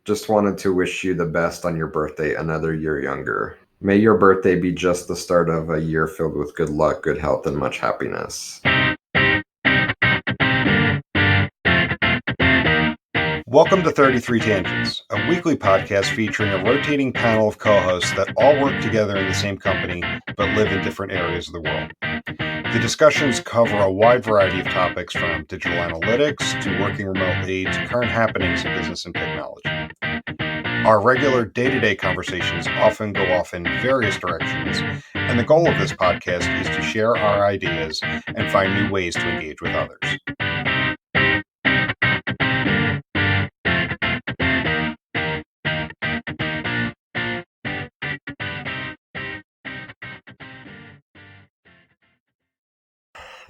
Just wanted to wish you the best on your birthday, another year younger. May your birthday be just the start of a year filled with good luck, good health, and much happiness. Welcome to 33 Tangents, a weekly podcast featuring a rotating panel of co-hosts that all work together in the same company but live in different areas of the world. The discussions cover a wide variety of topics from digital analytics to working remotely to current happenings in business and technology. Our regular day-to-day conversations often go off in various directions, and the goal of this podcast is to share our ideas and find new ways to engage with others.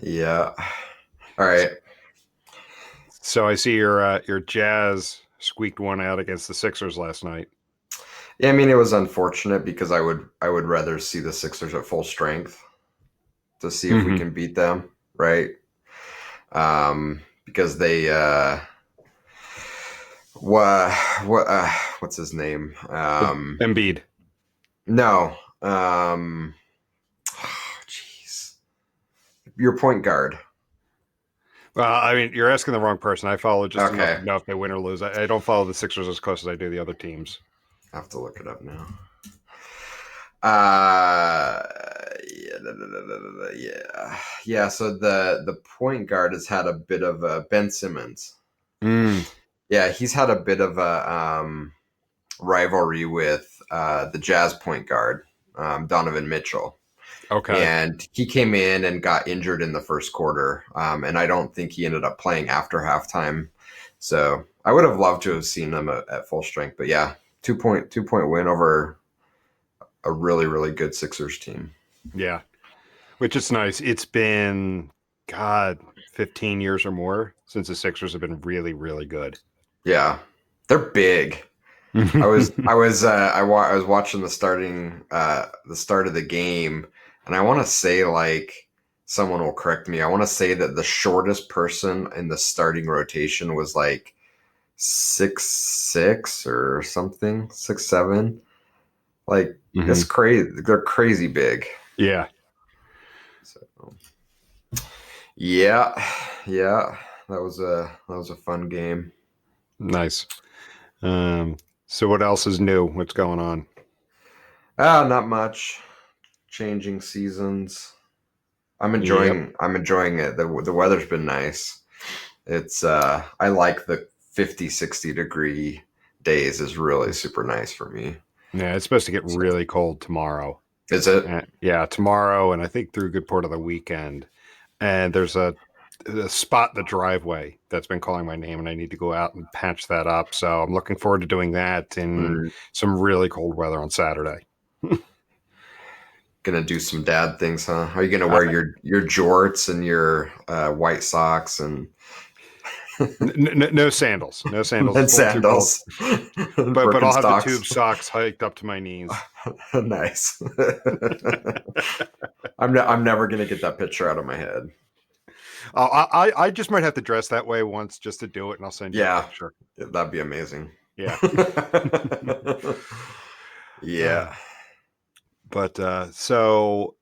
Yeah. All right. So I see your Jazz squeaked one out against the Sixers last night. Yeah, I mean, it was unfortunate because I would rather see the Sixers at full strength to see if we can beat them, right? Because they what's his name? Embiid. No. Jeez. Your point guard. Well, I mean, you're asking the wrong person. I follow just enough Okay. to know if they win or lose. I don't follow the Sixers as close as I do the other teams. I have to look it up now. Yeah. So the point guard has had a bit of a Ben Simmons. Yeah, he's had a bit of a rivalry with the Jazz point guard, Donovan Mitchell. Okay. And he came in and got injured in the first quarter, and I don't think he ended up playing after halftime. So I would have loved to have seen him at full strength. But yeah, 2-point win over a really, really good Sixers team. Yeah, which is nice. It's been, 15 years or more since the Sixers have been really, really good. Yeah, they're big. I was watching the start of the game, and I want to say, like, someone will correct me. I want to say that the shortest person in the starting rotation was like 6'6" or something, 6'7". Like, it's crazy. They're crazy big. Yeah. So, yeah, that was a fun game. Nice. So what else is new? What's going on? Not much. Changing seasons. I'm enjoying it. The weather's been nice. It's I like the 50, 60 degree days is really super nice for me. Yeah, it's supposed to get really cold tomorrow. Is it? Yeah, tomorrow, and I think through a good part of the weekend. And there's a spot in the driveway that's been calling my name, and I need to go out and patch that up. So I'm looking forward to doing that in some really cold weather on Saturday. Gonna do some dad things, huh? Are you gonna wear your jorts and your white socks and no sandals? No sandals. and sandals? But I'll have the tube socks hiked up to my knees. Nice. I'm never gonna get that picture out of my head. I just might have to dress that way once just to do it, and I'll send you a picture. That'd be amazing. Yeah. Yeah. But so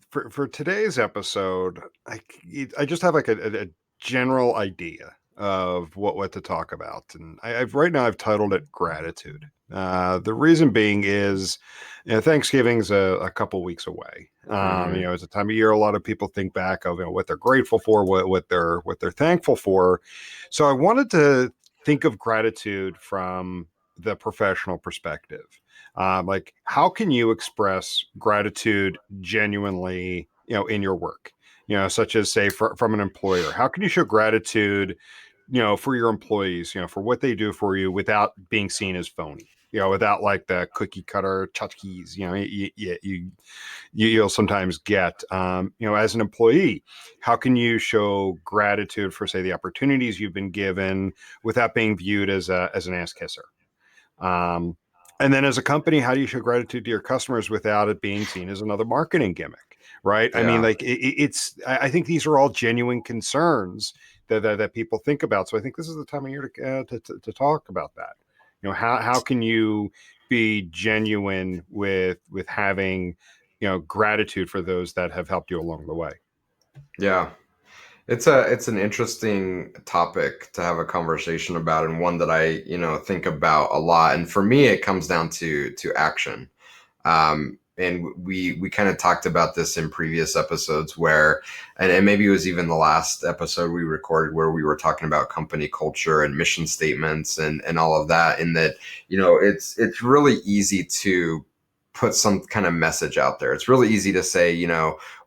for today's episode, I just have like a general idea of what to talk about, and right now I've titled it gratitude. The reason being is, Thanksgiving's a couple weeks away. It's a time of year a lot of people think back of what they're grateful for, what they're thankful for. So I wanted to think of gratitude from the professional perspective. Like, how can you express gratitude genuinely, in your work? Such as, say, from an employer. How can you show gratitude, for your employees, for what they do for you without being seen as phony? Without like the cookie cutter tchotchkes, you'll sometimes get, as an employee, how can you show gratitude for, say, the opportunities you've been given without being viewed as an ass kisser? And then as a company, how do you show gratitude to your customers without it being seen as another marketing gimmick? Right. Yeah. I mean, like I think these are all genuine concerns that people think about. So I think this is the time of year to talk about that. How can you be genuine with having, gratitude for those that have helped you along the way? Yeah. It's an interesting topic to have a conversation about, and one that I, think about a lot. And for me, it comes down to action. And we kind of talked about this in previous episodes where, and maybe it was even the last episode we recorded where we were talking about company culture and mission statements and all of that. In that, it's really easy to put some kind of message out there. It's really easy to say,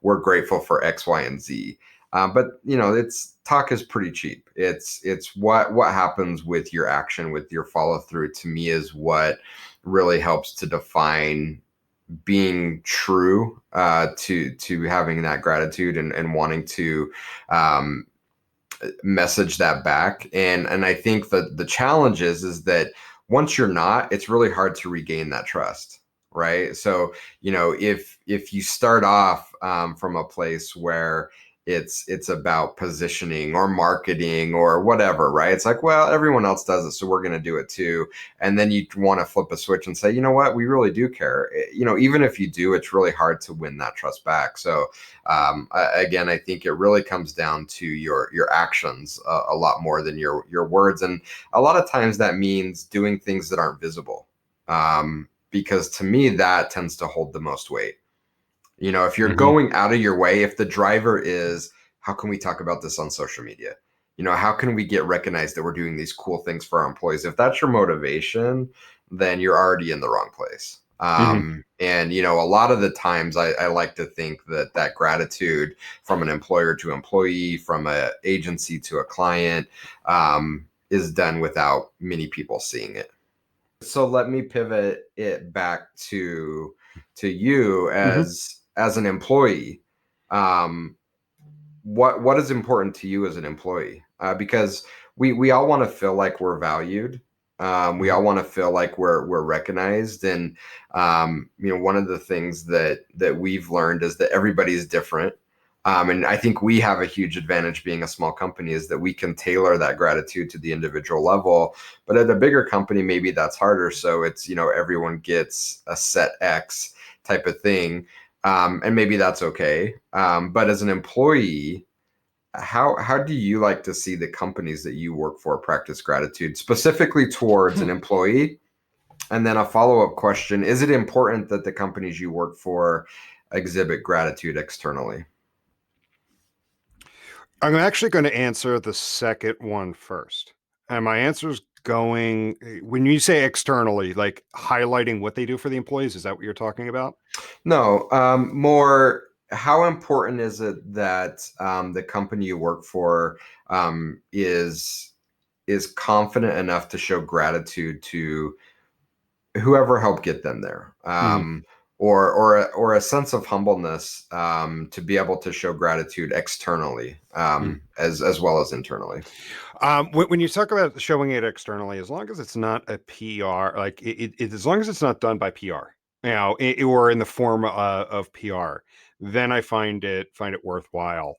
we're grateful for X, Y, and Z. But it's talk is pretty cheap. It's what happens with your action, with your follow through. To me, is what really helps to define being true to having that gratitude and wanting to um, message that back. And I think that the challenge is that once you're not, it's really hard to regain that trust, right? So if you start off from a place where it's about positioning or marketing or whatever, right? It's like, well, everyone else does it, so we're going to do it too. And then you want to flip a switch and say, you know what, we really do care. Even if you do, it's really hard to win that trust back. So again, I think it really comes down to your actions a lot more than your words, and a lot of times that means doing things that aren't visible. Because to me, that tends to hold the most weight. If you're Hmm. going out of your way, if the driver is, how can we talk about this on social media? How can we get recognized that we're doing these cool things for our employees? If that's your motivation, then you're already in the wrong place. Hmm. And a lot of the times I like to think that gratitude from an employer to employee, from an agency to a client, is done without many people seeing it. So let me pivot it back to you Hmm. as an employee. Um, what is important to you as an employee? Because we all want to feel like we're valued. We all want to feel like we're recognized, and one of the things that we've learned is that everybody's different. And I think we have a huge advantage being a small company is that we can tailor that gratitude to the individual level. But at a bigger company, maybe that's harder. So it's, everyone gets a set X type of thing. And maybe that's okay. But as an employee, how do you like to see the companies that you work for practice gratitude specifically towards an employee? And then a follow-up question, is it important that the companies you work for exhibit gratitude externally? I'm actually going to answer the second one first. And my answer is going, when you say externally, like highlighting what they do for the employees, is that what you're talking about? No, more how important is it that the company you work for is confident enough to show gratitude to whoever helped get them there, Hmm. or a sense of humbleness to be able to show gratitude externally as well as internally. When you talk about showing it externally, as long as it's not a PR, like as long as it's not done by PR, or in the form of PR, then I find it worthwhile.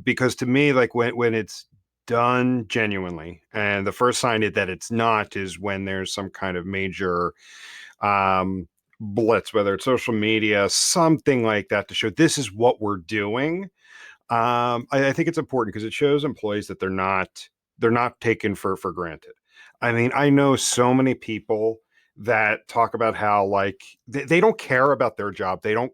Because to me, like when it's done genuinely, and the first sign that it's not is when there's some kind of major blitz, whether it's social media, something like that, to show this is what we're doing. I think it's important because it shows employees that they're not taken for granted. I mean, I know so many people that talk about how like they don't care about their job. They don't,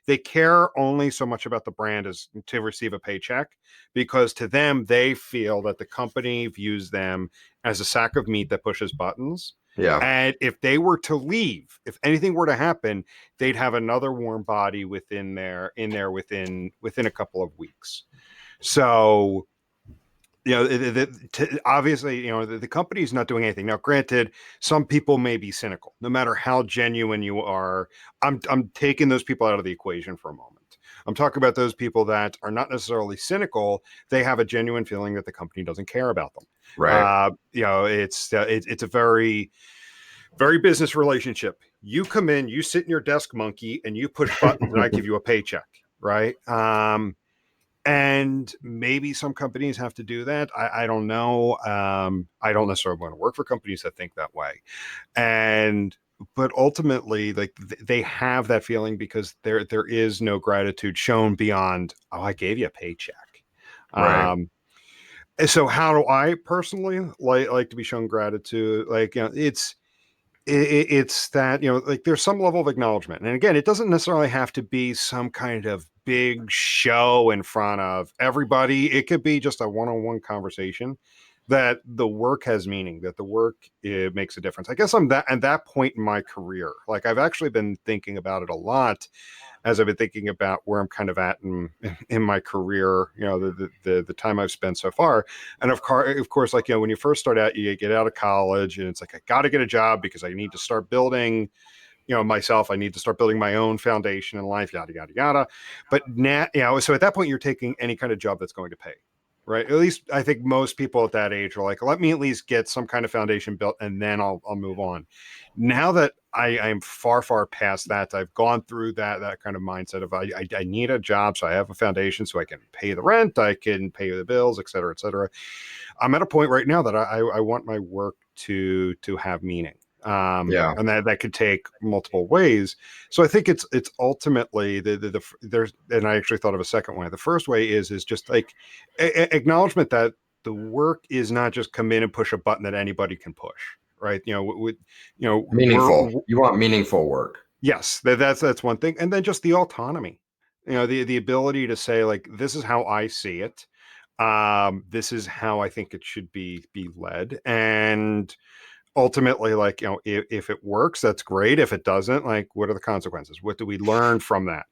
they care only so much about the brand as to receive a paycheck, because to them they feel that the company views them as a sack of meat that pushes buttons. Yeah. And if they were to leave, if anything were to happen, they'd have another warm body within a couple of weeks. So, obviously, the company's not doing anything. Now, granted, some people may be cynical. No matter how genuine you are, I'm taking those people out of the equation for a moment. I'm talking about those people that are not necessarily cynical. They have a genuine feeling that the company doesn't care about them. Right. It's a very very business relationship. You come in, you sit in your desk monkey, and you push buttons, and I give you a paycheck, right? And maybe some companies have to do that. I don't know. I don't necessarily want to work for companies that think that way. And but ultimately, like they have that feeling because there is no gratitude shown beyond, oh, I gave you a paycheck. Right. Um, so how do I personally like to be shown gratitude? Like, it's that, like there's some level of acknowledgement, and again, it doesn't necessarily have to be some kind of big show in front of everybody. It could be just a one-on-one conversation, that the work has meaning, that the work, it makes a difference. I guess I'm that at that point in my career. Like, I've actually been thinking about it a lot as I've been thinking about where I'm kind of at in my career, the time I've spent so far. And of course, like, when you first start out, you get out of college and it's like, I got to get a job because I need to start building, myself. I need to start building my own foundation in life, yada, yada, yada. But now, so at that point, you're taking any kind of job that's going to pay. Right. At least I think most people at that age are like, let me at least get some kind of foundation built and then I'll move on. Now that I'm far, far past that, I've gone through that kind of mindset of I need a job, so I have a foundation so I can pay the rent, I can pay the bills, et cetera, et cetera. I'm at a point right now that I want my work to have meaning. Yeah. And that could take multiple ways. So I think it's ultimately there's, and I actually thought of a second way. The first way is just like acknowledgement that the work is not just come in and push a button that anybody can push, right? Meaningful. You want meaningful work. Yes, that's one thing, and then just the autonomy, the ability to say, like, this is how I see it, this is how I think it should be led, and ultimately, like, if it works, that's great. If it doesn't, like, what are the consequences? What do we learn from that?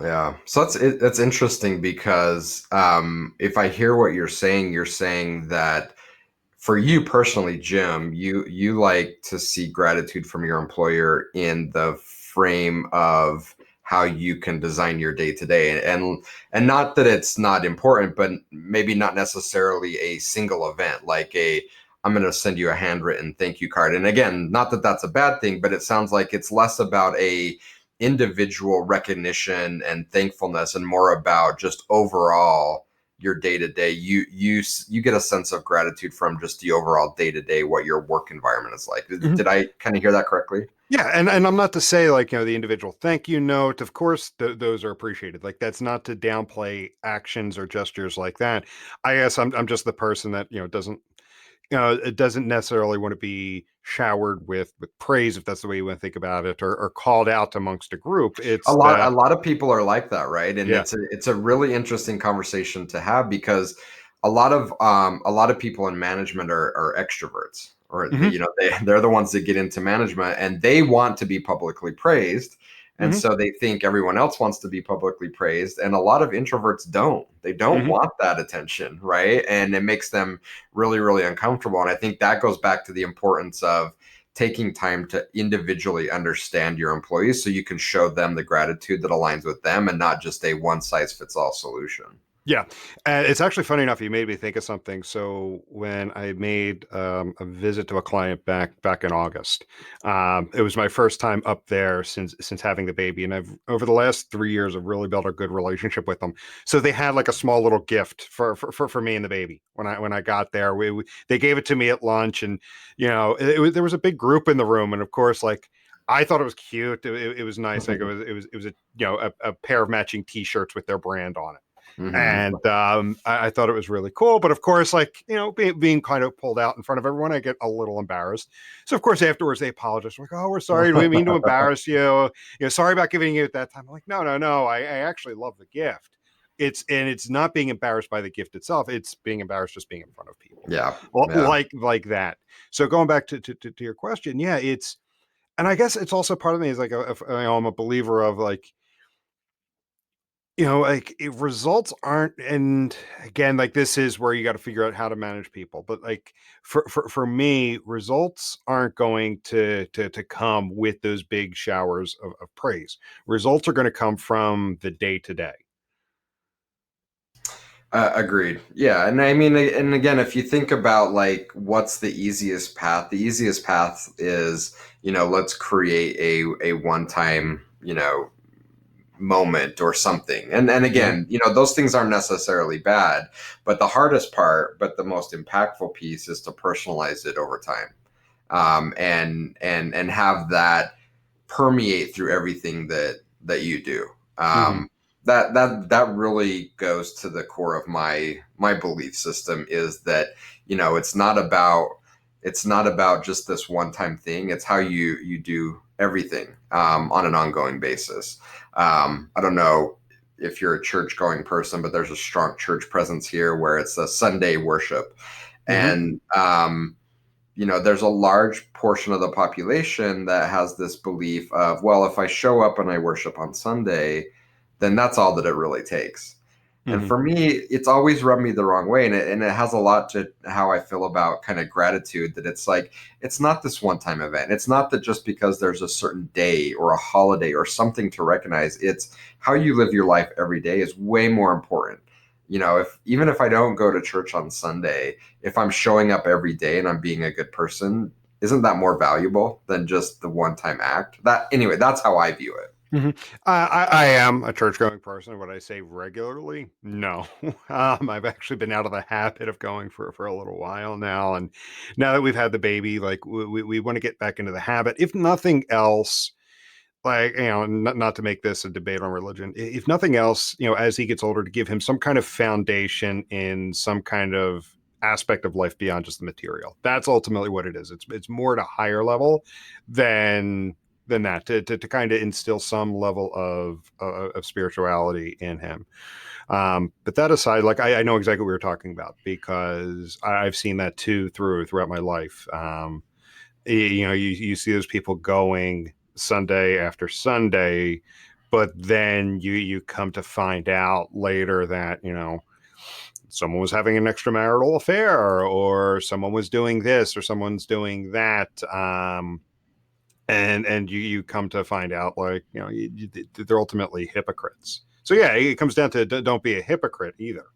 Yeah. So that's interesting because if I hear what you're saying that for you personally, Jim, you like to see gratitude from your employer in the frame of how you can design your day to day, and not that it's not important, but maybe not necessarily a single event like a I'm going to send you a handwritten thank you card. And again, not that that's a bad thing, but it sounds like it's less about a individual recognition and thankfulness and more about just overall your day to day. You get a sense of gratitude from just the overall day to day what your work environment is like. Did I kind of hear that correctly? Yeah, and I'm not to say, like, the individual thank you note. Of course, those are appreciated. Like, that's not to downplay actions or gestures like that. I guess I'm just the person that, doesn't, it doesn't necessarily want to be showered with praise, if that's the way you want to think about it, or called out amongst a group. It's A that. lot of people are like that, right? And Yeah. it's a really interesting conversation to have because a lot of people in management are extroverts, or Hmm. they're the ones that get into management and they want to be publicly praised, and Hmm. so they think everyone else wants to be publicly praised, and a lot of introverts don't. They don't Hmm. want that attention, right? And it makes them really really uncomfortable. And I think that goes back to the importance of taking time to individually understand your employees so you can show them the gratitude that aligns with them and not just a one size fits all solution. Yeah, and it's actually funny enough. You made me think of something. So when I made a visit to a client back in August, it was my first time up there since having the baby, and I've over the last 3 years I've really built a good relationship with them. So they had like a small little gift for me and the baby when I got there. They gave it to me at lunch, and there was a big group in the room, and of course, like, I thought it was cute. It was nice. Like, it was a a pair of matching T-shirts with their brand on it, Hmm. and I thought it was really cool. But of course, like, being kind of pulled out in front of everyone, I get a little embarrassed. So of course, afterwards they apologize, like, "Oh, we're sorry, we didn't mean to embarrass you. Sorry about giving you at that time." I'm like, no, I actually love the gift. It's not being embarrassed by the gift itself. It's being embarrassed just being in front of people, Yeah. well, Yeah. like that. So going back to your question, yeah, and I guess it's also part of me is like, I'm a believer of, like, like, results aren't, and again, like, this is where you got to figure out how to manage people. But like, for me, results aren't going to come with those big showers of praise. Results are going to come from the day to day. Agreed. Yeah, and I mean, and again, if you think about like what's the easiest path, the easiest path is let's create a one time moment or something. And Hmm. again, those things aren't necessarily bad, but the hardest part, but the most impactful piece is to personalize it over time. And have that permeate through everything that you do. Hmm. That really goes to the core of my belief system, is that it's not about just this one time thing. It's how you do everything on an ongoing basis. I don't know if you're a church going person, but there's a strong church presence here where it's a Sunday worship, Hmm. and there's a large portion of the population that has this belief of, well, if I show up and I worship on Sunday, then that's all that it really takes. And Hmm. for me, it's always rubbed me the wrong way. And it has a lot to how I feel about kind of gratitude, that it's like, it's not this one time event. It's not that just because there's a certain day or a holiday or something to recognize, it's how you live your life every day is way more important. If even if I don't go to church on Sunday, if I'm showing up every day and I'm being a good person, isn't that more valuable than just the one time act? That anyway, that's how I view it. Hmm. I am a church going person. Would I say regularly? No. I've actually been out of the habit of going for a little while now. And now that we've had the baby, like we want to get back into the habit. If nothing else, like, not to make this a debate on religion, if nothing else, as he gets older, to give him some kind of foundation in some kind of aspect of life beyond just the material. That's ultimately what it is. It's more at a higher level than that, to kind of instill some level of spirituality in him. But that aside, like, I know exactly what we are talking about, because I've seen that too throughout my life. You see those people going Sunday after Sunday, but then you come to find out later that someone was having an extramarital affair, or someone was doing this, or someone's doing that. And you come to find out, like, they're ultimately hypocrites. So yeah, it comes down to, don't be a hypocrite either.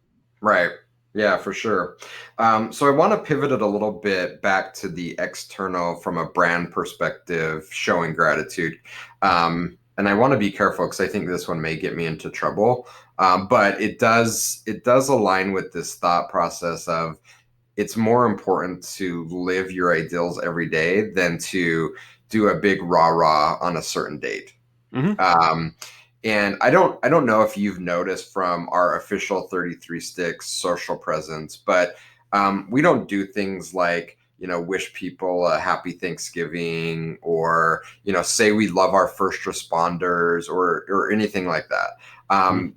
Right. Yeah, for sure. So I want to pivot it a little bit back to the external from a brand perspective, showing gratitude. And I want to be careful because I think this one may get me into trouble. But it does align with this thought process of, it's more important to live your ideals every day than to do a big rah-rah on a certain date. Hmm. Um, and I don't know if you've noticed from our official 33 Sticks social presence, but we don't do things like, wish people a happy Thanksgiving, or, say we love our first responders, or anything like that.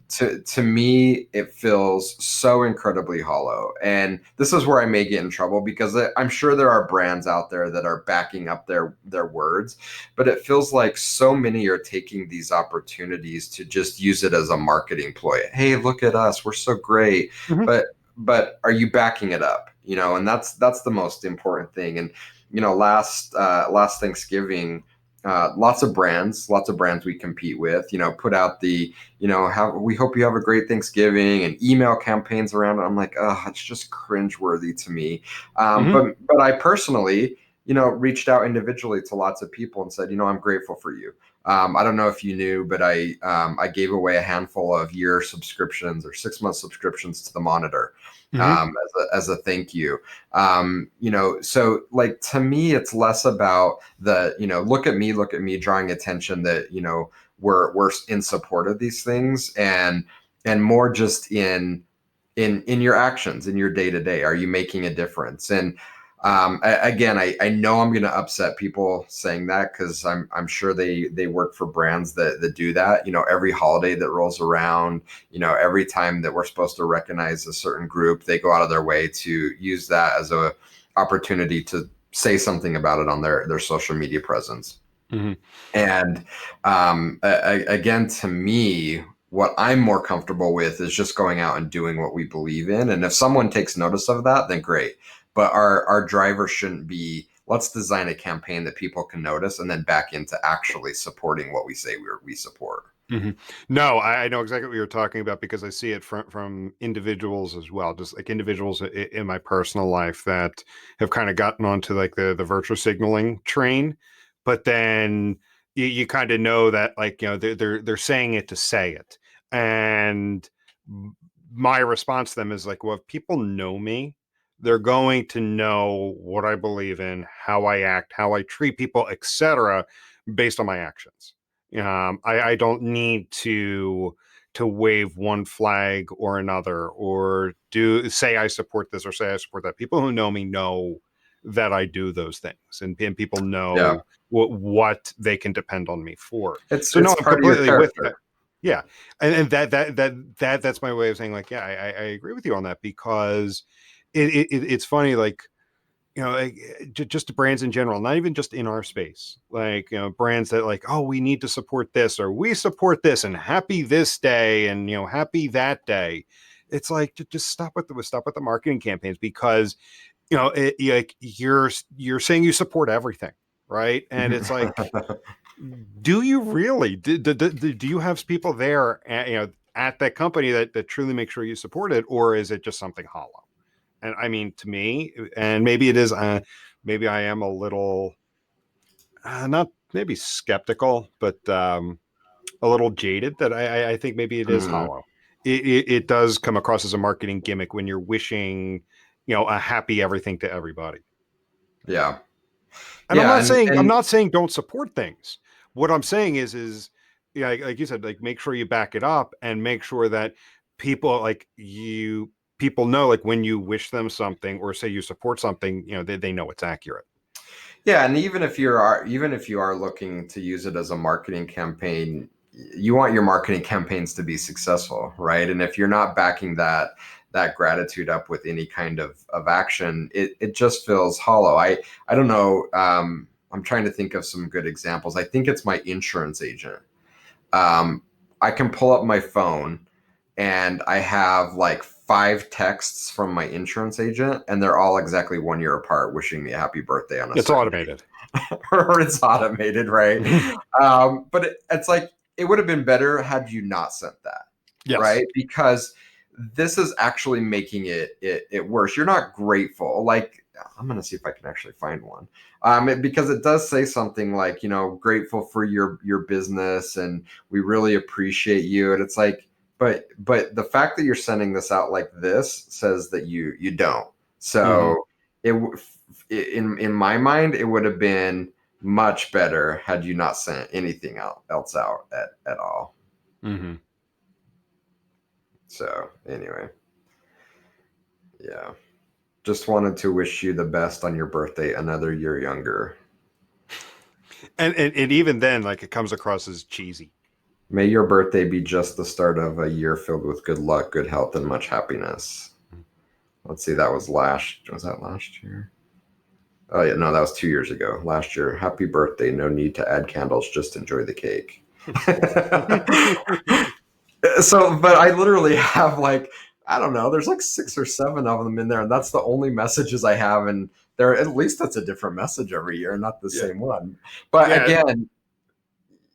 To me, it feels so incredibly hollow. And this is where I may get in trouble, because I'm sure there are brands out there that are backing up their words, but it feels like so many are taking these opportunities to just use it as a marketing ploy. Hey, look at us, we're so great. Hmm. But are you backing it up? And that's the most important thing. And last Thanksgiving, lots of brands we compete with, put out the, how we hope you have a great Thanksgiving, and email campaigns around it. I'm like, oh, it's just cringeworthy to me. Hmm. But I personally, reached out individually to lots of people and said, I'm grateful for you. I don't know if you knew, but I gave away a handful of year subscriptions or 6 month subscriptions to the Monitor, Hmm. as a thank you. So like, to me, it's less about the, look at me, drawing attention that, we're in support of these things, and more just in your actions, in your day to day. Are you making a difference? And again, I know I'm going to upset people saying that, because I'm sure they work for brands that do that. Every holiday that rolls around, every time that we're supposed to recognize a certain group, they go out of their way to use that as a opportunity to say something about it on their social media presence. Hmm. And again, to me, what I'm more comfortable with is just going out and doing what we believe in. And if someone takes notice of that, then great. But our driver shouldn't be, let's design a campaign that people can notice, and then back into actually supporting what we say we support. Hmm. No, I know exactly what you're talking about, because I see it from individuals as well, just like individuals in my personal life that have kind of gotten onto like the virtue signaling train, but then you kind of know that, like, they're saying it to say it. And my response to them is like, well, if people know me, they're going to know what I believe in, how I act, how I treat people, etc., based on my actions. I don't need to wave one flag or another, or do say I support this or say I support that. People who know me know that I do those things, and people Yeah, know what they can depend on me for. it's So no, it's I'm part of your completely with character. that. Yeah, and that's my way of saying, like, yeah, I agree with you on that, because it's funny, like, like, just brands in general, not even just in our space, like, brands that, like, oh, we need to support this, or we support this, and happy this day, and happy that day. It's like, just stop with the marketing campaigns, because like, you're saying you support everything, right? And it's like, do you really? Do you have people there at that company that truly make sure you support it, or is it just something hollow? And I mean, to me, and maybe it is, maybe I am a little, not maybe skeptical, but a little jaded, that I think maybe it is Mhm. hollow. It does come across as a marketing gimmick when you're wishing, a happy everything to everybody. Yeah, And yeah, I'm and not saying don't support things. What I'm saying is, yeah, like you said, like, make sure you back it up, and make sure that people, like, people know, like, when you wish them something or say you support something, they know it's accurate. yeah, and even if you are looking to use it as a marketing campaign, you want your marketing campaigns to be successful, right? And if you're not backing that gratitude up with any kind of action, it just feels hollow. I don't know. I'm trying to think of some good examples. I think it's my insurance agent. um, I can pull up my phone and I have like five texts from my insurance agent, and they're all exactly 1 year apart, wishing me a happy birthday on a It's certain automated. date. Or it's automated, right? But it's like it would have been better had you not sent that, Yes. right? Because this is actually making it worse. You're not grateful. Like, I'm gonna see if I can actually find one. Because it does say something like, grateful for your business, and we really appreciate you. And it's like, but the fact that you're sending this out like this says that you don't. Hmm. So it in my mind, it would have been much better had you not sent anything else out at all. Hmm. So anyway, yeah. Just wanted to wish you the best on your birthday, another year younger. And even then, like, it comes across as cheesy. May your birthday be just the start of a year filled with good luck, good health, and much happiness. Let's see, was that last year? Oh yeah, no, that was 2 years ago. Last year. Happy birthday. No need to add candles, just enjoy the cake. So, but I literally have like, I don't know, there's like 6 or 7 of them in there, and that's the only messages I have, and there at least that's a different message every year, not the Yeah. same one. But Yeah. again,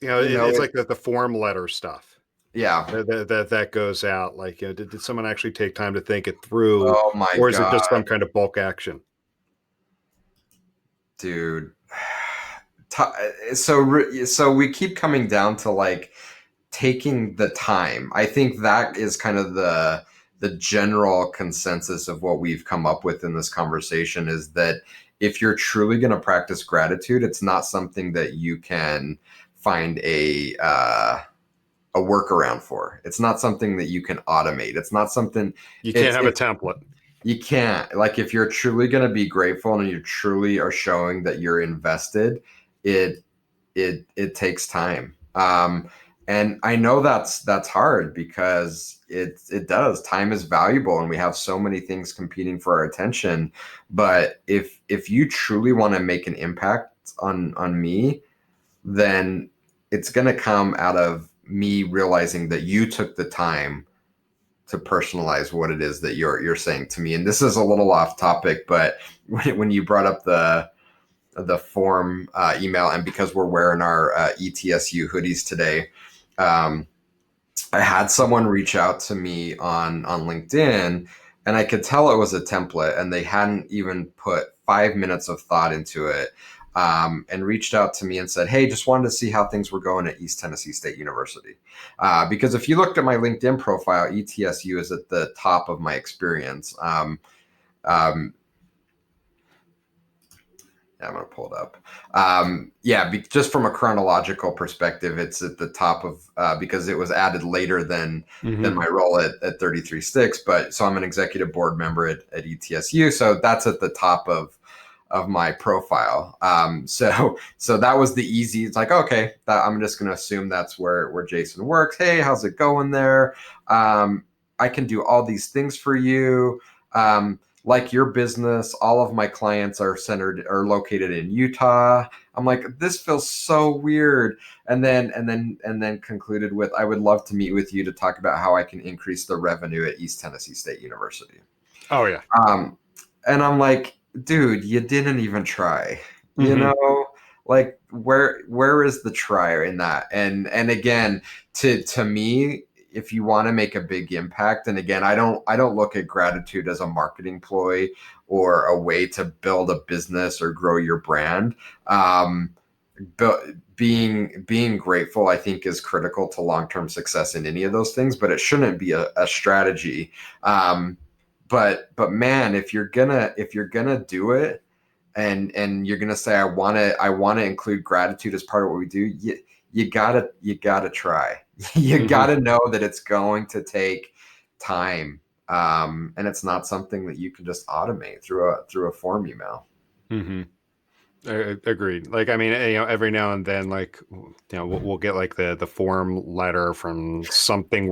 It's like the form letter stuff yeah. that goes out. Like, did someone actually take time to think it through, Oh my or is it god, just some kind of bulk action? dude. So we keep coming down to like taking the time. I think that is kind of the general consensus of what we've come up with in this conversation, is that if you're truly going to practice gratitude, it's not something that you can find a workaround for. It's not something that you can automate. It's not something. You can't It's have a it. template. You can't. Like, if you're truly going to be grateful and you truly are showing that you're invested, it it takes time. And I know that's hard, because it does. Time is valuable, and we have so many things competing for our attention. But if you truly want to make an impact on me, then it's going to come out of me realizing that you took the time to personalize what it is that you're saying to me. And this is a little off topic, but when you brought up the form email, and because we're wearing our ETSU hoodies today, um, I had someone reach out to me on LinkedIn, and I could tell it was a template, and they hadn't even put 5 minutes of thought into it. and reached out to me and said, "Hey, just wanted to see how things were going at East Tennessee State University." Because if you looked at my LinkedIn profile, ETSU is at the top of my experience. Um, yeah, I'm gonna pull it up. Just from a chronological perspective, it's at the top of because it was added later than Hmm. my role at 33 Sticks. But so I'm an executive board member at ETSU, so that's at the top of my profile. So that was the easy. It's like, okay, I'm just gonna assume that's where Jason works. Hey, how's it going there? I can do all these things for you. Like your business, all of my clients are located in Utah. I'm like, this feels so weird. And then concluded with, I would love to meet with you to talk about how I can increase the revenue at East Tennessee State University. Oh yeah. Um, and I'm like, dude, you didn't even try. You Hmm. know, like where is the try in that? And again, to me, if you want to make a big impact, and again, I don't look at gratitude as a marketing ploy or a way to build a business or grow your brand. But being grateful, I think, is critical to long-term success in any of those things, but it shouldn't be a strategy. But man, if you're gonna do it, and you're gonna say I want to include gratitude as part of what we do, you gotta try. You Hmm. gotta know that it's going to take time, and it's not something that you can just automate through a form email. Hmm. Agreed. Like, I mean, every now and then, like, we'll get like the form letter from something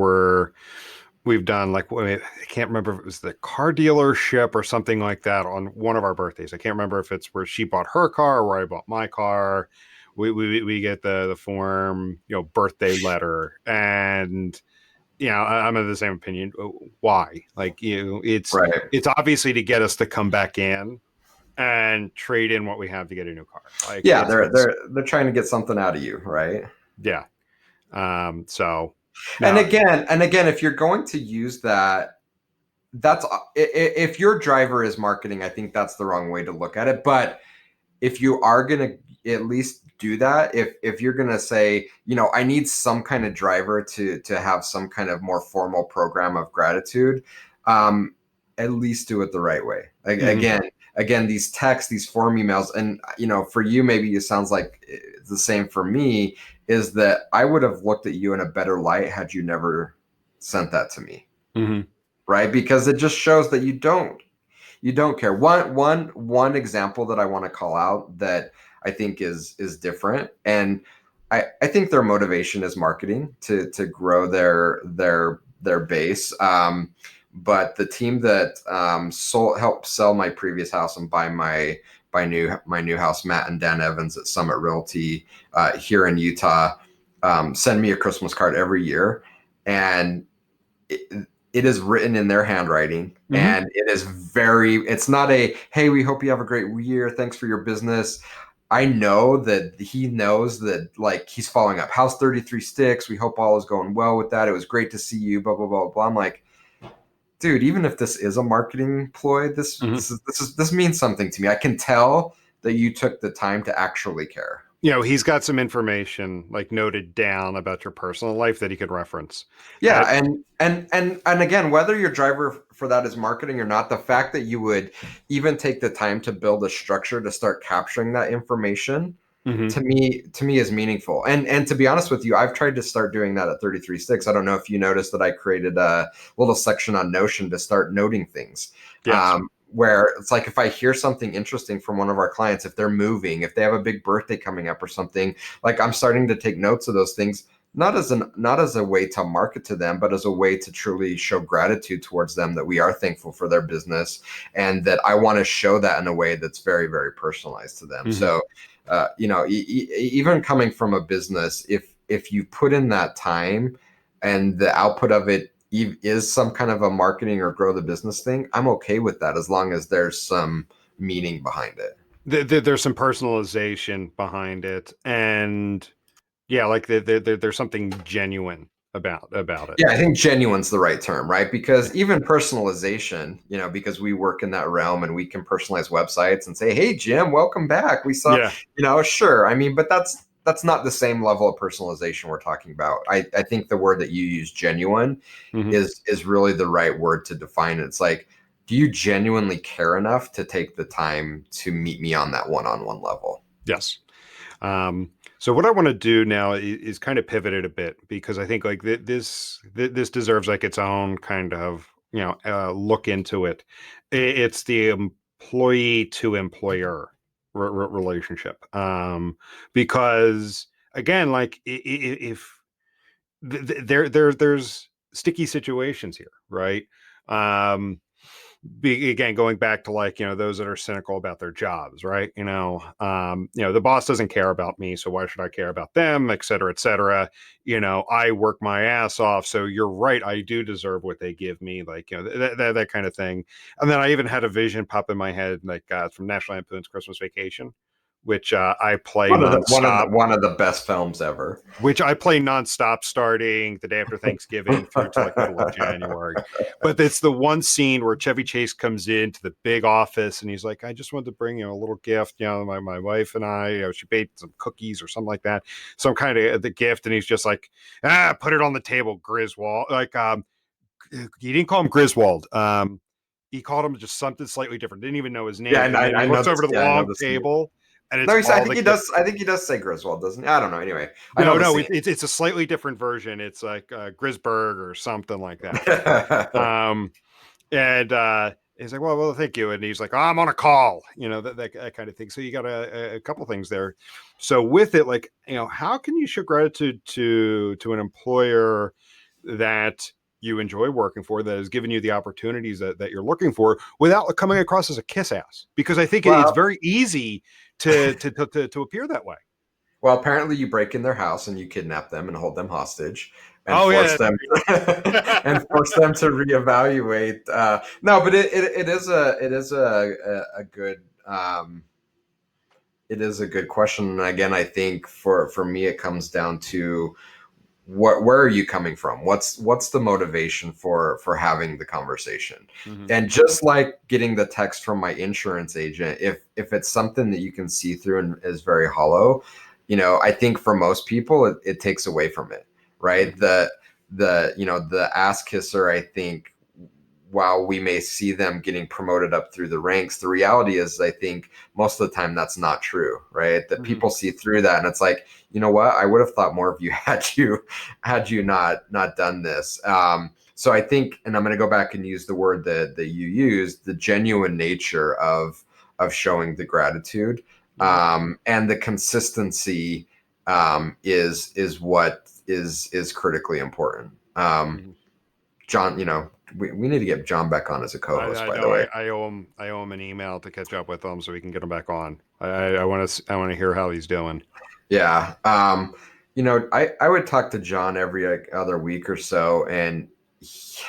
we've done. Like, I can't remember if it was the car dealership or something like that on one of our birthdays. I can't remember if it's where she bought her car or where I bought my car. We get the form, birthday letter, and I'm of the same opinion. Why? Like, Right. it's obviously to get us to come back in and trade in what we have to get a new car. Like, Yeah, it's they're trying to get something out of you, right? yeah. So And now. again, and again, if you're going to use that, if your driver is marketing, I think that's the wrong way to look at it. But if you are going to at least do that, if you're going to say, I need some kind of driver to have some kind of more formal program of gratitude, um, at least do it the right way. Like, Mhm. again, these texts, these form emails, and for you, maybe it sounds like it's the same for me. Is that I would have looked at you in a better light had you never sent that to me, Mhm. right? Because it just shows that you don't care. One example that I want to call out that I think is different, and I think their motivation is marketing to grow their base. But the team that helped sell my previous house and buy my new house, Matt and Dan Evans at Summit Realty here in Utah, send me a Christmas card every year, and it is written in their handwriting, Mhm. and it's not a, hey, we hope you have a great year, thanks for your business. I know that he knows that, like, he's following up, how's 33 Sticks, we hope all is going well with that, it was great to see you, blah blah blah blah. I'm like, dude, even if this is a marketing ploy, this Mhm. this is this is this means something to me. I can tell that you took the time to actually care. He's got some information like noted down about your personal life that he could reference. Yeah, Uh, and again, whether your driver for that is marketing or not, the fact that you would even take the time to build a structure to start capturing that information, mhm. to me is meaningful. And to be honest with you, I've tried to start doing that at 33 Sticks. I don't know if you noticed that I created a little section on Notion to start noting things. Yes. Where it's like, if I hear something interesting from one of our clients, if they're moving, if they have a big birthday coming up or something, like, I'm starting to take notes of those things, not as a way to market to them, but as a way to truly show gratitude towards them, that we are thankful for their business, and that I want to show that in a way that's very, very personalized to them. Mhm. So, even coming from a business, if you put in that time, and the output of it is some kind of a marketing or grow the business thing, I'm okay with that, as long as there's some meaning behind it. There's some personalization behind it, and yeah, like there's something genuine about it. Yeah, I think genuine's the right term, right? Because even personalization, because we work in that realm and we can personalize websites and say, "Hey, Jim, welcome back. We saw," Yeah. sure. I mean, but that's not the same level of personalization we're talking about. I think the word that you use, genuine, Hmm. is really the right word to define it. It's like, do you genuinely care enough to take the time to meet me on that one-on-one level? Yes. So what I want to do now is kind of pivot it a bit, because I think like this deserves like its own kind of look into it. It's the employee to employer relationship, because again, like if there's sticky situations here, right? Um, Again, going back to like those that are cynical about their jobs, right? The boss doesn't care about me, so why should I care about them, et cetera, et cetera. I work my ass off, so you're right, I do deserve what they give me, like that kind of thing. And then I even had a vision pop in my head, like from National Lampoon's Christmas Vacation, which I play nonstop, One of the best films ever. starting the day after Thanksgiving through to like middle of January. But it's the one scene where Chevy Chase comes into the big office and he's like, I just wanted to bring a little gift. My wife and I, she baked some cookies or something like that. Some kind of the gift. And he's just like, put it on the table, Griswold. Like, he didn't call him Griswold. He called him just something slightly different. Didn't even know his Yeah, name. and And then he I know looks this. over to the Yeah, I know long this scene. table and it's No, I all think the he gift. does. I think he does say Griswold, doesn't he? I don't know. Anyway, I know No, the no, scene. it's a slightly different version. It's like Grisberg or something like that. Um, and he's like, well, thank you. And he's like, oh, I'm on a call, that kind of thing. So you got a couple things there. So with it, like, how can you show gratitude to an employer that you enjoy working for, that has given you the opportunities that you're looking for, without coming across as a kiss ass? Because I think it's Well, very easy to appear that way. well, apparently you break in their house and you kidnap them and hold them hostage and Oh force yeah. them and force them to reevaluate. No, but it is a good it is a good question. And again, I think for me, it comes down to where are you coming from? What's the motivation for having the conversation? Mm-hmm. And just like getting the text from my insurance agent, if it's something that you can see through and is very hollow, I think for most people it takes away from it, right? Mm-hmm. The ass kisser, I think, while we may see them getting promoted up through the ranks, the reality is, I think most of the time that's not true, right? That Mm-hmm. people see through that, and it's like, you know what? I would have thought more of you had you not done this. So I think, and I'm going to go back and use the word that you used, the genuine nature of showing the gratitude, Yeah. and the consistency, is what is critically important. Mm-hmm. John, we need to get John back on as a co-host, I by the know way. I owe him an email to catch up with him so we can get him back on. I want to hear how he's doing. Yeah. I would talk to John every other week or so, and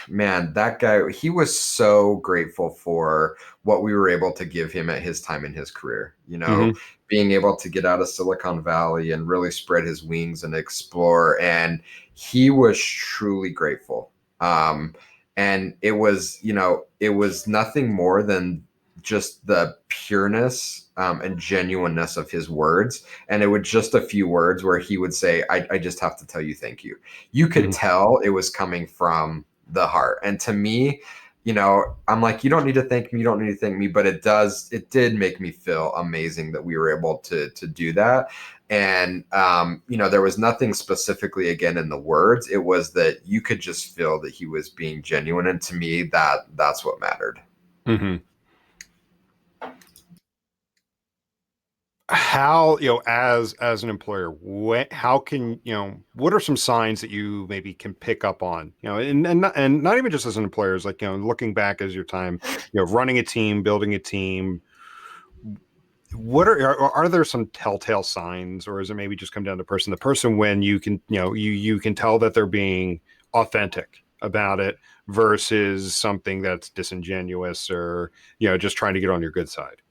man, that guy, he was so grateful for what we were able to give him at his time in his career. Mm-hmm. Being able to get out of Silicon Valley and really spread his wings and explore, and he was truly grateful. And it was nothing more than just the pureness, and genuineness of his words. And it would just a few words where he would say, I just have to tell you thank you. You could Mm-hmm. tell it was coming from the heart. And to me, I'm like, you don't need to thank me, you don't need to thank me, but it did make me feel amazing that we were able to do that. And there was nothing specifically again in the words. It was that you could just feel that he was being genuine. And to me, that's what mattered. Mm-hmm. How, as an employer, how can, what are some signs that you maybe can pick up on, and not even just as an employer, is like, looking back as your time, running a team, building a team, what are there some telltale signs, or is it maybe just come down to the person when you can, you can tell that they're being authentic about it versus something that's disingenuous, or, just trying to get on your good side?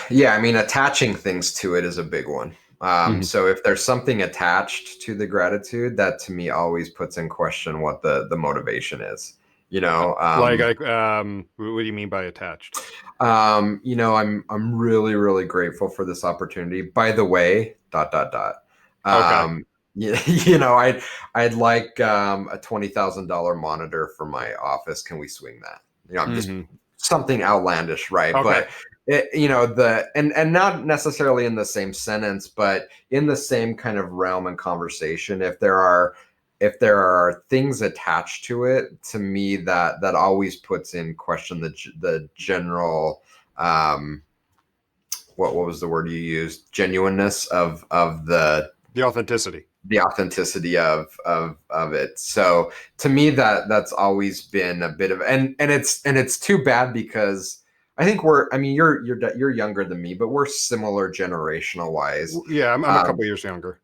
Yeah, I mean, attaching things to it is a big one. Mhm. So if there's something attached to the gratitude, that to me always puts in question what the motivation is. You know, What do you mean by attached? I'm really really grateful for this opportunity. By the way, dot dot dot. Okay. Um, you know, I'd like a $20,000 monitor for my office. Can we swing that? You know, I'm just Hmm. something outlandish, right? Okay. But and not necessarily in the same sentence, but in the same kind of realm and conversation. If there are things attached to it, to me that always puts in question the general um what was the word you used, genuineness of The authenticity. the authenticity of it. So to me that's always been a bit of, and it's too bad because I think I mean you're younger than me, but we're similar generational wise. Yeah, I'm a couple um, years younger.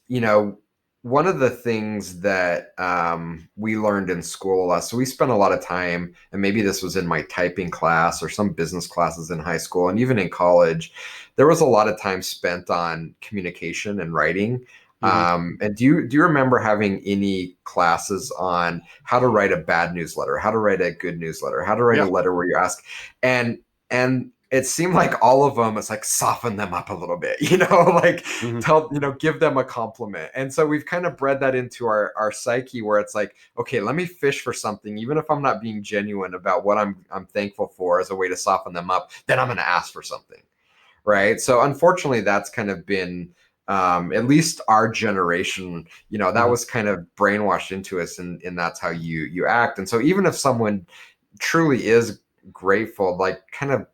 you know, one of the things that we learned in school, so we spent a lot of time, and maybe this was in my typing class or some business classes in high school, and even in college, there was a lot of time spent on communication and writing. Hmm. And do you remember having any classes on how to write a bad newsletter, how to write a good newsletter, how to write a Yeah. letter where you ask, and it seemed like all of them, it's like soften them up a little bit, like Hmm. give them a compliment. And so we've kind of bred that into our psyche where it's like, okay, let me fish for something, even if I'm not being genuine about what I'm thankful for, as a way to soften them up, then I'm going to ask for something, right? So unfortunately that's kind of been, at least our generation, that Hmm. was kind of brainwashed into us, and that's how you act. And so even if someone truly is grateful, like kind of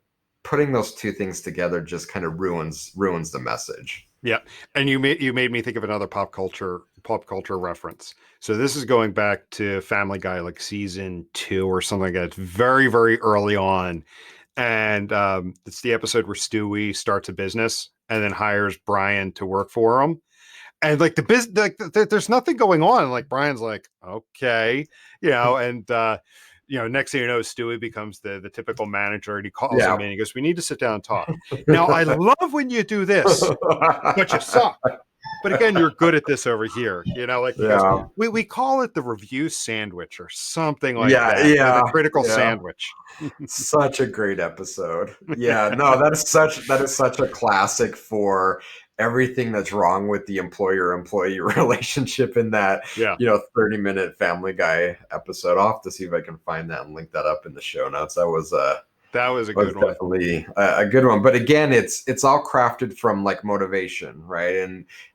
putting those two things together just kind of ruins the message. Yeah, and you made me think of another pop culture reference. So this is going back to Family Guy, like season 2 or something like that. It's very very early on, and it's the episode where Stewie starts a business and then hires Brian to work for him. And like the business, like there's nothing going on. And like Brian's like, okay, and next thing you know, Stewie becomes the typical manager, and he calls him Yeah. in. He goes, "We need to sit down and talk." Now, I love when you do this, but you suck. But again, you're good at this over here. Like he goes, Yeah. we call it the review sandwich or something like Yeah. that. The Yeah. critical Yeah. sandwich. Such a great episode. Yeah, no, that is such a classic for everything that's wrong with the employer-employee relationship in that, Yeah, 30-minute Family Guy episode. I'll have to see if I can find that and link that up in the show notes. That that was a was good one. definitely a good one. But again, it's all crafted from like motivation, right?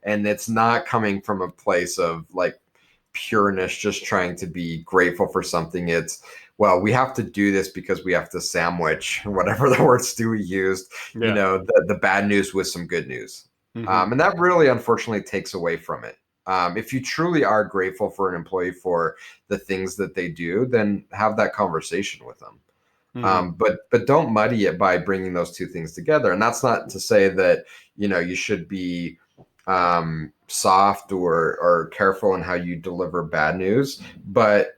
And it's not coming from a place of like pureness, just trying to be grateful for something. It's, well, we have to do this because we have to sandwich whatever the word Stewie used, Yeah. the bad news with some good news. Hmm. And that really unfortunately takes away from it. If you truly are grateful for an employee for the things that they do, then have that conversation with them. Hmm. But don't muddy it by bringing those two things together. And that's not to say that you should be soft or careful in how you deliver bad news, but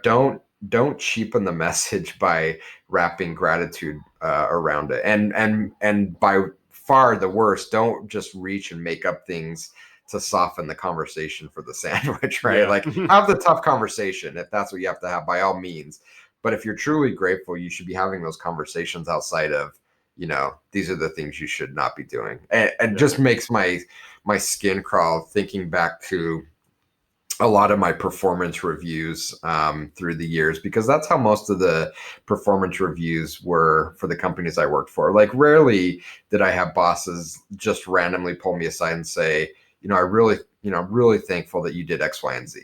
don't cheapen the message by wrapping gratitude around it. And by far the worst, don't just reach and make up things to soften the conversation for the sandwich, right? Yeah. Like have the tough conversation if that's what you have to have, by all means. But if you're truly grateful, you should be having those conversations outside of, these are the things you should not be doing. And Yeah. just makes my skin crawl thinking back to a lot of my performance reviews through the years, because that's how most of the performance reviews were for the companies I worked for. Like rarely did I have bosses just randomly pull me aside and say, I really, I'm really thankful that you did X, Y, and Z.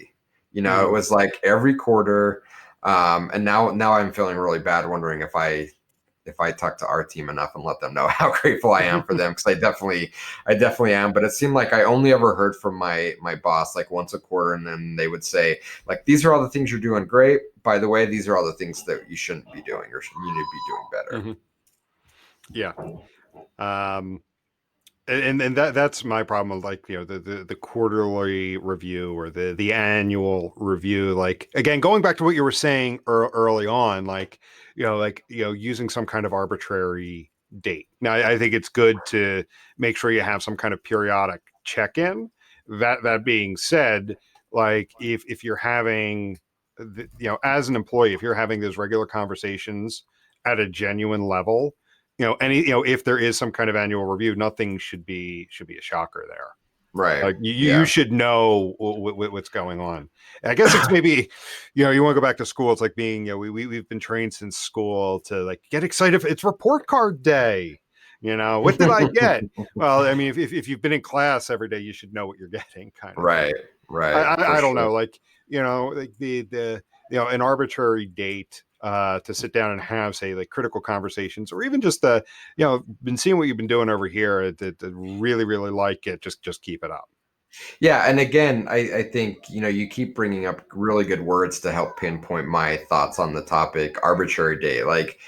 It Hmm. was like every quarter. And now I'm feeling really bad, wondering if I talk to our team enough and let them know how grateful I am for them, because I definitely am. But it seemed like I only ever heard from my boss like once a quarter, and then they would say like, "These are all the things you're doing great. By the way, these are all the things that you shouldn't be doing, or you need to be doing better." Hmm. Yeah. Um, and that's my problem with like the quarterly review or the annual review. Like again, going back to what you were saying early on, like using some kind of arbitrary date. Now, I think it's good to make sure you have some kind of periodic check-in. That being said, like if you're having, as an employee, if you're having those regular conversations at a genuine level, if there is some kind of annual review, nothing should be a shocker there. Right. Like you Yeah. should know what's going on. I guess it's maybe, you want to go back to school. It's like being, we've been trained since school to like get excited. It's report card day. What did I get? Well, I mean, if you've been in class every day, you should know what you're getting, kind of thing. Right. I, Right. For I, I don't sure. know, like, like an arbitrary date to sit down and have, say, like critical conversations, or even just been seeing what you've been doing over here to really really like it. Just keep it up. Yeah, and again, I think you keep bringing up really good words to help pinpoint my thoughts on the topic. Arbitrary day, like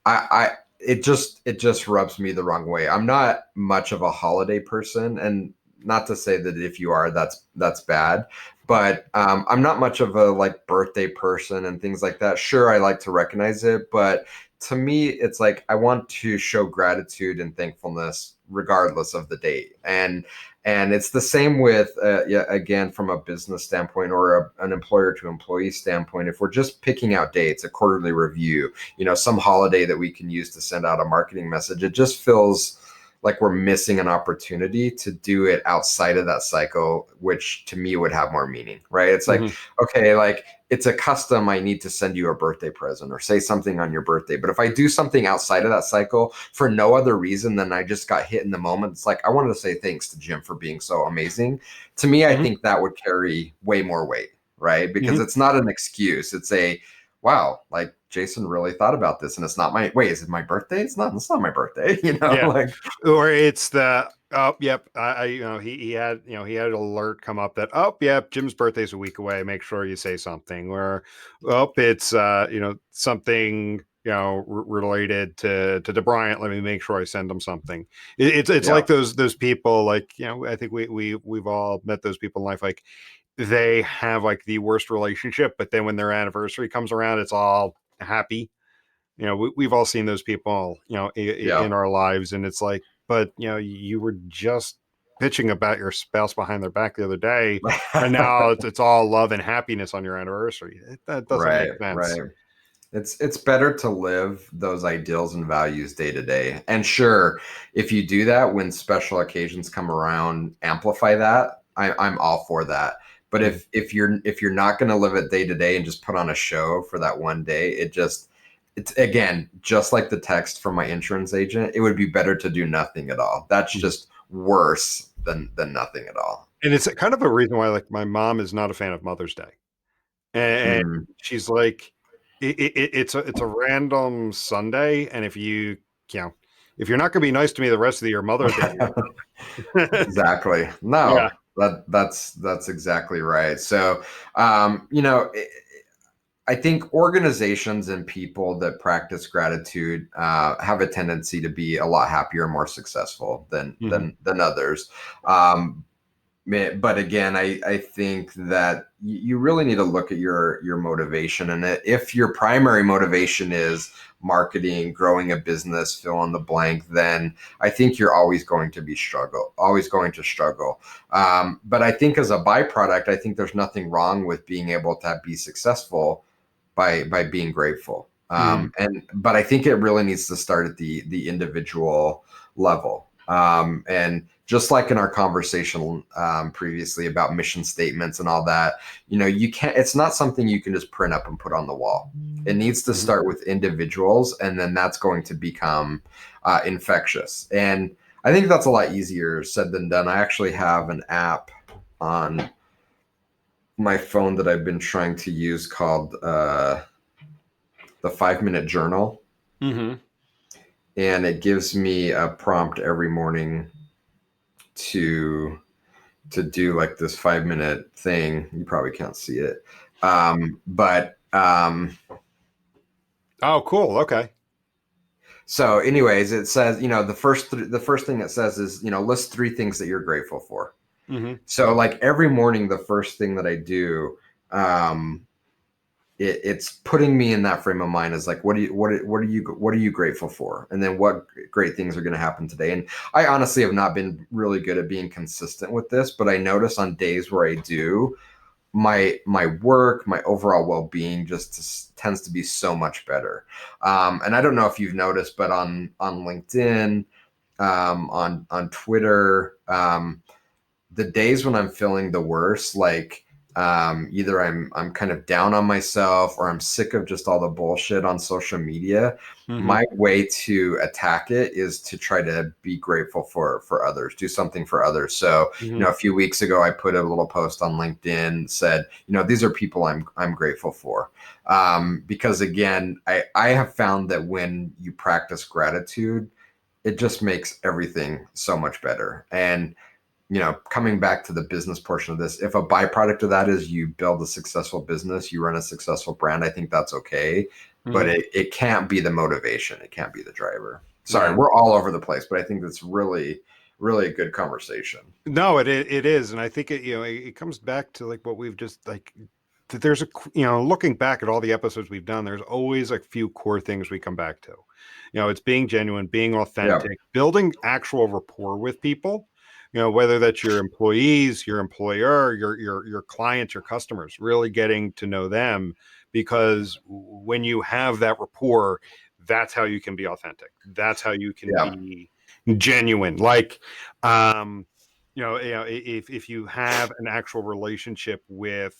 I it just rubs me the wrong way. I'm not much of a holiday person, and not to say that if you are, that's bad. But I'm not much of a like birthday person and things like that. Sure, I like to recognize it, but to me, it's like I want to show gratitude and thankfulness regardless of the date. And it's the same with, yeah, again, from a business standpoint or an employer to employee standpoint. If we're just picking out dates, a quarterly review, some holiday that we can use to send out a marketing message, it just feels like we're missing an opportunity to do it outside of that cycle, which to me would have more meaning, right? It's like, Mm-hmm. okay, like it's a custom. I need to send you a birthday present or say something on your birthday. But if I do something outside of that cycle for no other reason than I just got hit in the moment, it's like, I wanted to say thanks to Jim for being so amazing. To me, I Mm-hmm. think that would carry way more weight, right? Because Mm-hmm. it's not an excuse. It's a, wow, like Jason really thought about this, and it's not my wait, is it my birthday? It's not my birthday, Yeah, like or it's the, oh yep, he had an alert come up that, oh yep, Jim's birthday's a week away, make sure you say something. Or, oh, it's something, related to Bryant, let me make sure I send him something. It's yeah, like those people, like, I think we've all met those people in life, like they have like the worst relationship, but then when their anniversary comes around, it's all happy. We've all seen those people, yeah. in our lives, and it's like, but you were just bitching about your spouse behind their back the other day, and now it's all love and happiness on your anniversary. That doesn't make Right, sense. right. It's better to live those ideals and values day to day. And sure, if you do that when special occasions come around, amplify that. I'm all for that. But Mm. if you're not going to live it day to day and just put on a show for that one day, it's again just like the text from my insurance agent. It would be better to do nothing at all. That's just worse than nothing at all. And it's kind of a reason why, like, my mom is not a fan of Mother's Day, and Mm. she's like, it's a random Sunday, and you know if you're not going to be nice to me the rest of the year, Mother's Day, Exactly. yeah. No, that's exactly right. So, I think organizations and people that practice gratitude have a tendency to be a lot happier and more successful than Mhm. than others. Um, but again, I think that you really need to look at your motivation, and if your primary motivation is marketing, growing a business, fill in the blank, then I think you're always going to struggle. But I think as a byproduct, I think there's nothing wrong with being able to be successful by being grateful. Mhm. And but I think it really needs to start at the individual level. And just like in our conversation previously about mission statements and all that, you can't. It's not something you can just print up and put on the wall. It needs to Mhm. start with individuals, and then that's going to become infectious. And I think that's a lot easier said than done. I actually have an app on my phone that I've been trying to use called the 5 Minute Journal, Mhm. and it gives me a prompt every morning to do like this 5 minute thing. You probably can't see it, but Oh, cool. Okay. so anyways, it says the first thing it says is list three things that you're grateful for. Mhm. So like every morning, the first thing that I do um, it's putting me in that frame of mind is like, what are you grateful for? And then what great things are going to happen today? And I honestly have not been really good at being consistent with this, but I notice on days where I do, my work, my overall well-being just tends to be so much better. And I don't know if you've noticed, but on LinkedIn, on Twitter, the days when I'm feeling the worst, like either I'm kind of down on myself or I'm sick of just all the bullshit on social media. Mm-hmm. My way to attack it is to try to be grateful for others, do something for others. So, Mm-hmm. a few weeks ago, I put a little post on LinkedIn, said, these are people I'm grateful for, because again, I have found that when you practice gratitude, it just makes everything so much better. And coming back to the business portion of this, if a byproduct of that is you build a successful business, you run a successful brand, I think that's okay. But Mm-hmm. it can't be the motivation. It can't be the driver. Sorry, Yeah. we're all over the place, but I think that's really, really a good conversation. No, it is, and I think it comes back to like what we've just like. There's looking back at all the episodes we've done, there's always a few core things we come back to. It's being genuine, being Yeah. authentic, building actual rapport with people. Whether that's your employees, your employer, your clients, your customers, really getting to know them, because when you have that rapport, that's how you can be authentic. That's how you can Yeah. be genuine. Like, if you have an actual relationship with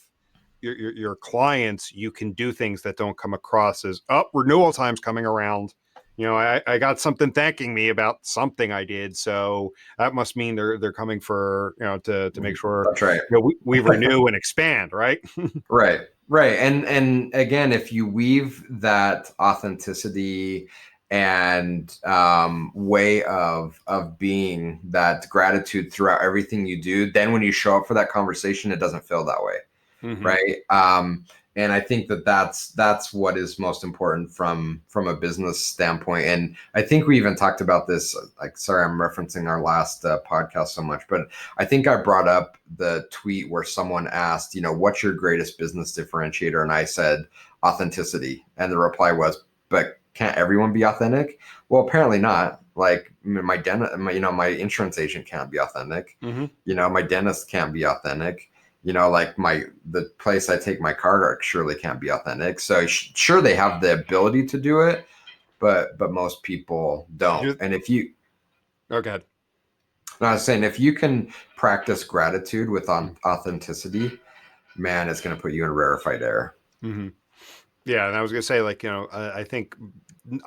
your clients, you can do things that don't come across as, oh, renewal time's coming around. I got something thanking me about something I did, so that must mean they're coming for to make sure That's right. we renew and expand, right? Right. Right. And again, if you weave that authenticity and way of being, that gratitude throughout everything you do, then when you show up for that conversation, it doesn't feel that way. Mm-hmm. Right. And I think that's what is most important from a business standpoint. And I think we even talked about this, like, sorry, I'm referencing our last podcast so much, but I think I brought up the tweet where someone asked, what's your greatest business differentiator? And I said authenticity. And the reply was, but can't everyone be authentic? Well, apparently not. Like my insurance agent can't be authentic. Mm-hmm. My dentist can't be authentic. Like the place I take my car surely can't be authentic. So sure, they have the ability to do it, but most people don't. And if you, Okay. no, I was saying, if you can practice gratitude with authenticity, man, it's going to put you in rarefied air. Mm-hmm. Yeah, and I was gonna say, like, I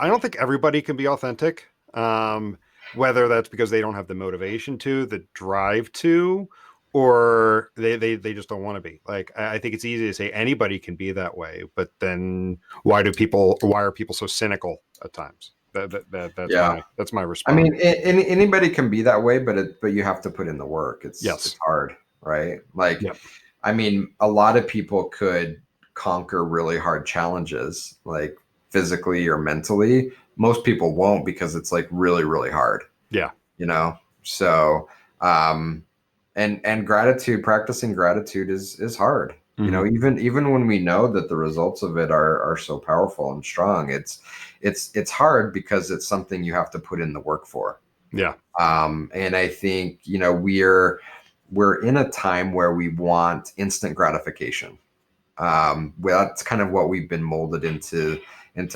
don't think everybody can be authentic. Whether that's because they don't have the motivation to, the drive to, or they just don't want to be. Like, I think it's easy to say anybody can be that way, but then why are people so cynical at times? That's Yeah. my I response. mean, anybody can be that way, but you have to put in the work. It's Yes. hard, right? Like, Yep. I mean, a lot of people could conquer really hard challenges, like physically or mentally. Most people won't because it's like really, really hard, Yeah. you know? So, um, and gratitude, practicing gratitude is hard. Hmm. Even when we know that the results of it are so powerful and strong, it's hard because it's something you have to put in the work for. Yeah. And I think, we're in a time where we want instant gratification. Well, that's kind of what we've been molded into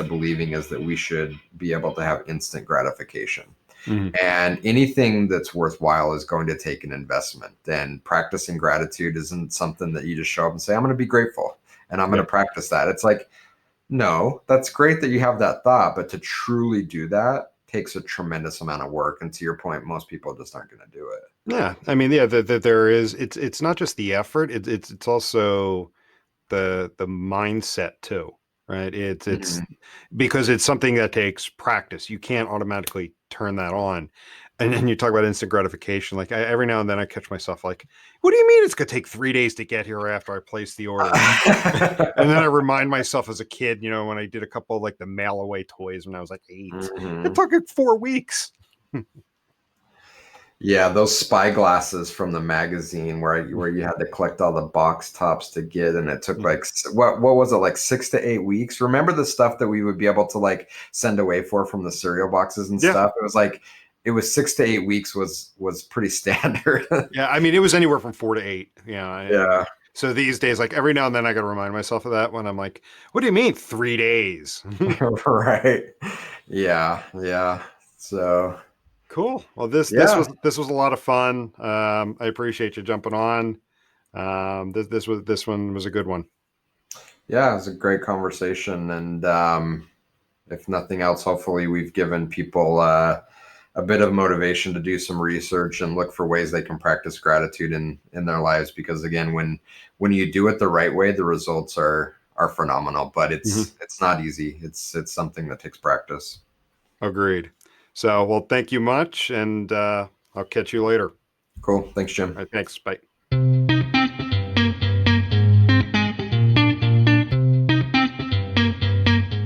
believing, is that we should be able to have instant gratification. Hmm. And anything that's worthwhile is going to take an investment. And practicing gratitude isn't something that you just show up and say, I'm going to be grateful and I'm going Yeah. to practice that. It's like, no, that's great that you have that thought, but to truly do that takes a tremendous amount of work. And to your point, most people just aren't going to do it. Yeah. I mean, yeah, there is, it's not just the effort, it's also the mindset too, right? It's Mhm. because it's something that takes practice. You can't automatically turn that on. And then you talk about instant gratification. Like, every now and then I catch myself like, what do you mean it's gonna take 3 days to get here after I place the order? And then I remind myself as a kid, when I did a couple of like the mail away toys when I was like 8, it Mhm. took it 4 weeks. Yeah, those spy glasses from the magazine where you had to collect all the box tops to get, and it took like what was it, like 6 to 8 weeks? Remember the stuff that we would be able to like send away from the cereal boxes and Yeah. stuff? It was 6 to 8 weeks was pretty standard. Yeah. I mean, it was anywhere from 4 to 8. Yeah. Yeah. So these days, like every now and then I got to remind myself of that when I'm like, what do you mean 3 days? Right. Yeah. Yeah. So Cool. Well, yeah. this was a lot of fun. I appreciate you jumping on. This one was a good one. Yeah, it was a great conversation, and if nothing else, hopefully we've given people a bit of motivation to do some research and look for ways they can practice gratitude in their lives. Because again, when you do it the right way, the results are phenomenal. But Mhm. it's not easy. It's something that takes practice. Agreed. So, well, thank you much, and I'll catch you later. Cool. Thanks, All Jim. right, thanks. Bye.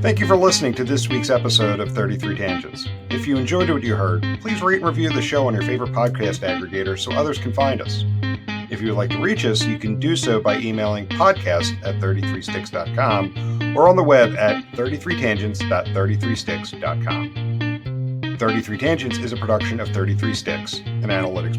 Thank you for listening to this week's episode of 33 Tangents. If you enjoyed what you heard, please rate and review the show on your favorite podcast aggregator so others can find us. If you would like to reach us, you can do so by emailing podcast@33sticks.com or on the web at 33tangents.33sticks.com. 33 Tangents is a production of 33 Sticks, an analytics